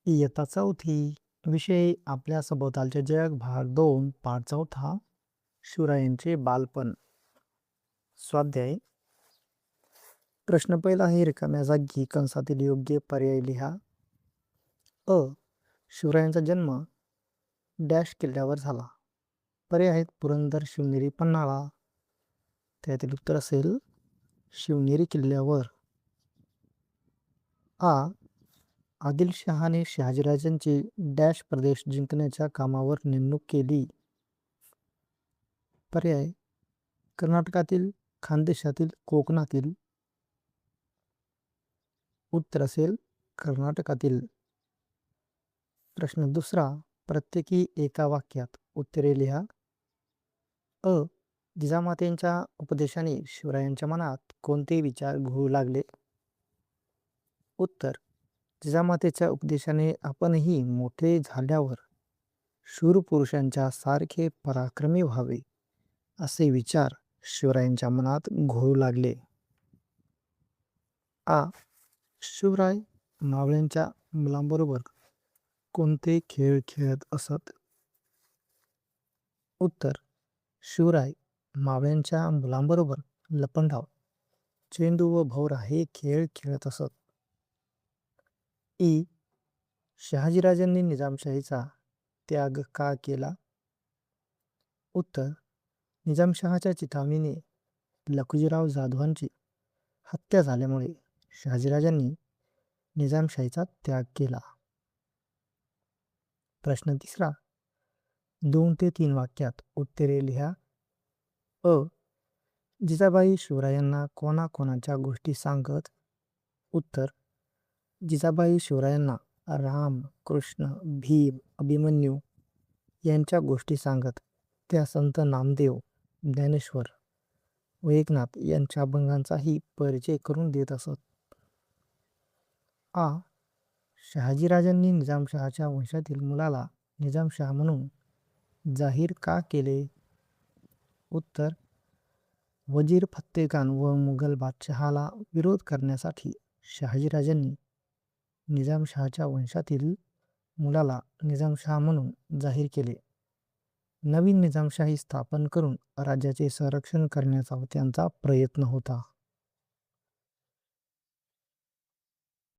इयत्ता चौथी. विषय आपल्या सभोवतालचे जग, भाग 2, पाठ चौथा. शिवरायांचे बालपण. स्वाध्याय. प्रश्न पहिला आहे, रिकाम्या जागी कंसातील योग्य पर्याय लिहा. अ. शिवरायांचा जन्म डॅश किल्ल्यावर झाला. पर्याय आहेत पुरंदर, शिवनेरी, पन्हाळा. त्यातील उत्तर असेल शिवनेरी किल्ल्यावर. आ. आदिलशहाने शहाजीराजांची डॅश प्रदेश जिंकण्याच्या कामावर नेमणूक केली. पर्याय कर्नाटकातील, खानदेशातील, कोकणातील. उत्तर असेल कर्नाटकातील. प्रश्न दुसरा. प्रत्येकी एका वाक्यात उत्तरे लिहा. अ. जिजामातेंच्या उपदेशाने शिवरायांच्या मनात कोणते विचार घोळू लागले? उत्तर. जिजामातेच्या उपदेशाने आपणही मोठे झाल्यावर शूर पुरुषांच्या सारखे पराक्रमी व्हावे असे विचार शिवरायांच्या मनात घोळू लागले. आ. शिवराय मावळ्यांच्या मुलांबरोबर कोणते खेळ खेळत असत? उत्तर. शिवराय मावळ्यांच्या मुलांबरोबर लपंडाव, चेंडू व भोवरा हे खेळ खेळत असत. ई. शहाजीराजांनी निजामशाहीचा त्याग का केला? उत्तर. निजामशहाच्या चिथावणीने लखुजीराव जाधवांची हत्या झाल्यामुळे शहाजीराजांनी निजामशाहीचा त्याग केला. प्रश्न तिसरा. 2 ते 3 वाक्यात उत्तरे लिहा. अ. जिजाबाई शिवरायांना कोणाकोणाच्या गोष्टी सांगत? उत्तर. जिजाबाई शिवरायांना राम, कृष्ण, भीम, अभिमन्यू यांच्या गोष्टी सांगत. त्या संत नामदेव, ज्ञानेश्वर व एकनाथ यांच्या अभंगांचाही परिचय करून देत असत. आ. शहाजीराजांनी निजामशहाच्या वंशातील मुलाला निजामशहा म्हणून जाहीर का केले? उत्तर. वजीर फत्तेखान व मुघल बादशहाला विरोध करण्यासाठी शहाजीराजांनी निजामशहाच्या वंशातील मुलाला निजामशहा म्हणून जाहीर केले. नवीन निजामशाही स्थापन करून राज्याचे संरक्षण करण्याचा त्यांचा प्रयत्न होता.